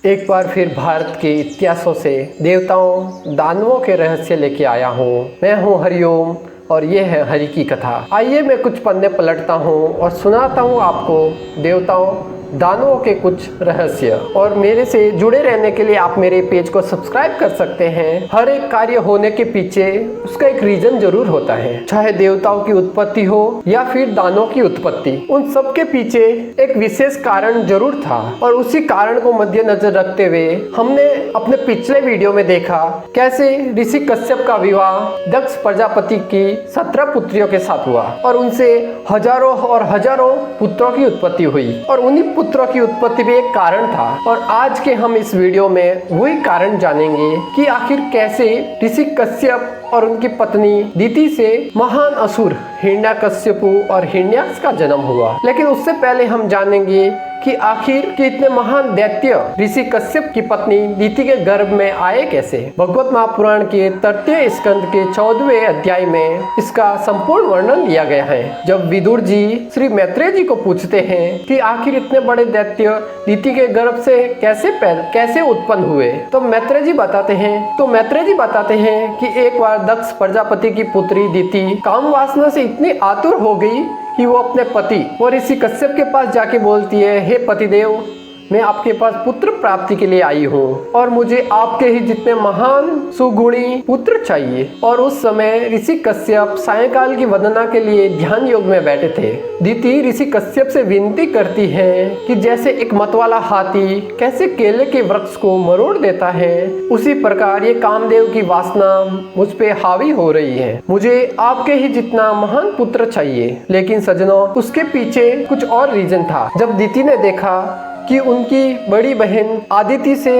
एक बार फिर भारत के इतिहासों से देवताओं दानवों के रहस्य लेके आया हूँ। मैं हूँ हरिओम और ये है हरि की कथा। आइए मैं कुछ पन्ने पलटता हूँ और सुनाता हूँ आपको देवताओं दानवों के कुछ रहस्य। और मेरे से जुड़े रहने के लिए आप मेरे पेज को सब्सक्राइब कर सकते हैं। हर एक कार्य होने के पीछे उसका एक रीजन जरूर होता है, चाहे देवताओं की उत्पत्ति हो या फिर दानवों की उत्पत्ति। उन सब के पीछे एक विशेष कारण जरूर था और उसी कारण को मद्देनजर रखते हुए हमने अपने पिछले वीडियो में देखा कैसे ऋषि कश्यप का विवाह दक्ष प्रजापति की 17 पुत्रियों के साथ हुआ और उनसे हजारों और हजारों पुत्रों की उत्पत्ति हुई और उन्हीं पुत्रों की उत्पत्ति भी एक कारण था। और आज के हम इस वीडियो में वही कारण जानेंगे कि आखिर कैसे ऋषि कश्यप और उनकी पत्नी दिति से महान असुर हिरण्यकश्यपु और हिरण्याक्ष का जन्म हुआ। लेकिन उससे पहले हम जानेंगे कि आखिर कि इतने महान दैत्य ऋषि कश्यप की पत्नी दिति के गर्भ में आए कैसे। भगवत महापुराण के 3 स्कंद के 14वें अध्याय में इसका संपूर्ण वर्णन लिया गया है। जब विदुर जी श्री मैत्रेय जी को पूछते हैं कि आखिर इतने बड़े दैत्य दिति के गर्भ से कैसे उत्पन्न हुए, तो मैत्रेय जी बताते हैं कि एक बार दक्ष प्रजापति की पुत्री दिति काम वासना से इतनी आतुर हो गई कि वो अपने पति और ऋषि कश्यप के पास जाके बोलती है, हे पतिदेव, मैं आपके पास पुत्र प्राप्ति के लिए आई हूँ और मुझे आपके ही जितने महान सुगुणी पुत्र चाहिए। और उस समय ऋषि कश्यप सायंकाल की वंदना के लिए ध्यान योग में बैठे थे। दिति ऋषि कश्यप से विनती करती है कि जैसे एक मतवाला हाथी कैसे केले के वृक्ष को मरोड़ देता है, उसी प्रकार ये कामदेव की वासना मुझ पे हावी हो रही है। मुझे आपके ही जितना महान पुत्र चाहिए। लेकिन सजनों, उसके पीछे कुछ और रीजन था। जब दिति ने देखा कि उनकी बड़ी बहन आदिति से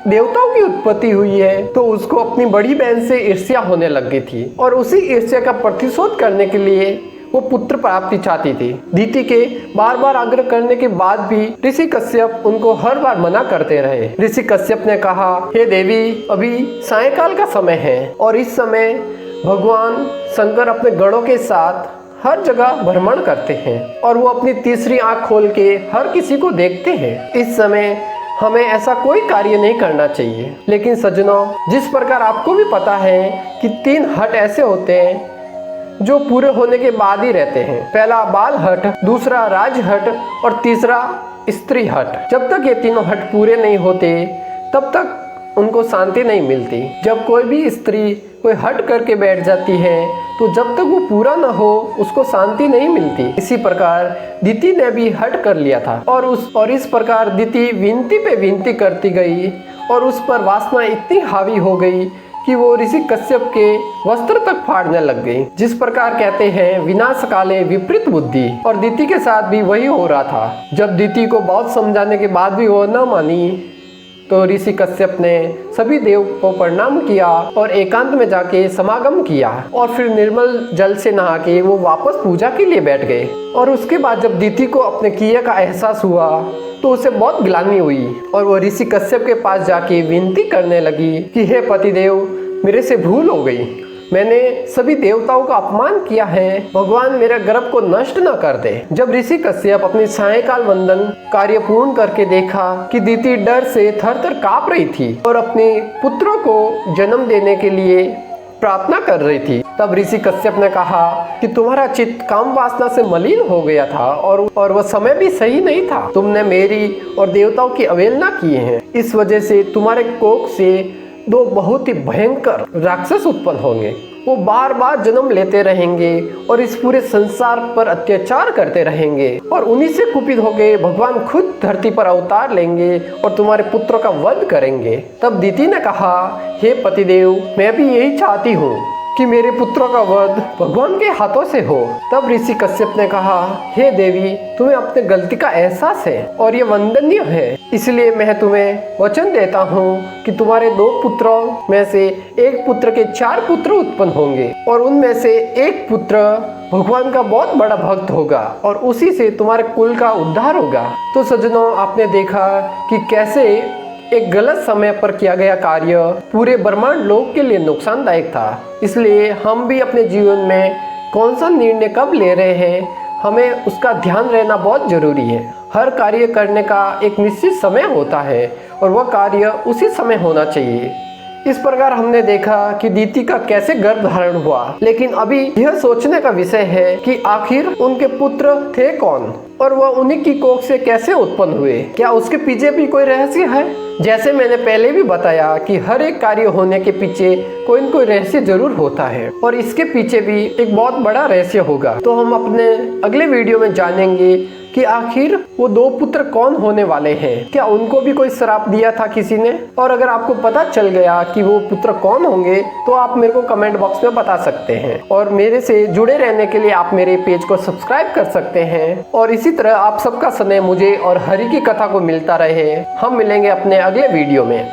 देवताओं की उत्पत्ति हुई है तो उसको अपनी बड़ी बहन से ईर्ष्या होने लग गई थी और उसी ईर्ष्या का प्रतिशोध करने के लिए वो पुत्र प्राप्ति चाहती थी। दिति के बार बार आग्रह करने के बाद भी ऋषि कश्यप उनको हर बार मना करते रहे। ऋषि कश्यप ने कहा, हे देवी, अभी सायंकाल का समय है और इस समय भगवान शंकर अपने गणों के साथ हर जगह भ्रमण करते हैं और वो अपनी तीसरी आंख खोल के हर किसी को देखते हैं। इस समय हमें ऐसा कोई कार्य नहीं करना चाहिए। लेकिन सज्जनों, जिस प्रकार आपको भी पता है कि 3 हट ऐसे होते हैं जो पूरे होने के बाद ही रहते हैं। पहला बाल हट, दूसरा राज हट और तीसरा स्त्री हट। जब तक ये तीनों हट पूरे नहीं होते तब तक उनको शांति नहीं मिलती। जब कोई भी स्त्री कोई हट करके बैठ जाती है तो जब तक वो पूरा न हो उसको शांति नहीं मिलती। इसी प्रकार दिति ने भी हट कर लिया था और इस प्रकार दिति विनती पे विनती करती गई और उस पर वासना इतनी हावी हो गई कि वो ऋषि कश्यप के वस्त्र तक फाड़ने लग गई। जिस प्रकार कहते हैं विनाश काले विपरीत बुद्धि, और दिति के साथ भी वही हो रहा था। जब दिति को बहुत समझाने के बाद भी वो न मानी तो ऋषि कश्यप ने सभी देव को प्रणाम किया और एकांत में जाके समागम किया और फिर निर्मल जल से नहा के वो वापस पूजा के लिए बैठ गए। और उसके बाद जब दिति को अपने किए का एहसास हुआ तो उसे बहुत ग्लानि हुई और वो ऋषि कश्यप के पास जाके विनती करने लगी कि हे पतिदेव, मेरे से भूल हो गई, मैंने सभी देवताओं का अपमान किया है, भगवान मेरे गर्भ को नष्ट न कर दे। जब ऋषि कश्यप अपनी सायंकाल वंदन कार्य पूर्ण करके देखा कि दिति डर से थर-थर कांप रही थी और अपने पुत्रों को जन्म देने के लिए प्रार्थना कर रही थी, तब ऋषि कश्यप ने कहा कि तुम्हारा चित्त काम वासना से मलिन हो गया था और वह समय भी सही नहीं था। तुमने मेरी और देवताओं की अवहेलना की है। इस वजह से तुम्हारे कोख से 2 बहुत ही भयंकर राक्षस उत्पन्न होंगे। वो बार बार जन्म लेते रहेंगे और इस पूरे संसार पर अत्याचार करते रहेंगे और उन्हीं से कुपित होकर भगवान खुद धरती पर अवतार लेंगे और तुम्हारे पुत्रों का वध करेंगे। तब दिति ने कहा, हे पतिदेव, मैं भी यही चाहती हूँ कि मेरे पुत्रों का वध भगवान के हाथों से हो। तब ऋषि कश्यप ने कहा, हे देवी, तुम्हें अपने गलती का एहसास है और ये वंदनीय है, इसलिए मैं तुम्हें वचन देता हूँ कि तुम्हारे 2 पुत्रों में से एक पुत्र के 4 पुत्र उत्पन्न होंगे और उनमें से एक पुत्र भगवान का बहुत बड़ा भक्त होगा और उसी से तुम्हारे कुल का उद्धार होगा। तो सज्जनों, आपने देखा कि कैसे एक गलत समय पर किया गया कार्य पूरे ब्रह्मांड लोक के लिए नुकसानदायक था। इसलिए हम भी अपने जीवन में कौन सा निर्णय कब ले रहे हैं, हमें उसका ध्यान रहना बहुत जरूरी है। हर कार्य करने का एक निश्चित समय होता है और वह कार्य उसी समय होना चाहिए। इस प्रकार हमने देखा कि दीति का कैसे गर्भ धारण हुआ, लेकिन अभी यह सोचने का विषय है कि आखिर उनके पुत्र थे कौन और वह उन्हीं की कोख से कैसे उत्पन्न हुए। क्या उसके पीछे भी कोई रहस्य है? जैसे मैंने पहले भी बताया कि हर एक कार्य होने के पीछे कोई न कोई रहस्य जरूर होता है और इसके पीछे भी एक बहुत बड़ा रहस्य होगा। तो हम अपने अगले वीडियो में जानेंगे कि आखिर वो दो पुत्र कौन होने वाले हैं। क्या उनको भी कोई श्राप दिया था किसी ने? और अगर आपको पता चल गया कि वो पुत्र कौन होंगे तो आप मेरे को कमेंट बॉक्स में बता सकते हैं। और मेरे से जुड़े रहने के लिए आप मेरे पेज को सब्सक्राइब कर सकते हैं और इसी तरह आप सबका स्नेह मुझे और हरि की कथा को मिलता रहे। हम मिलेंगे अपने अगले वीडियो में।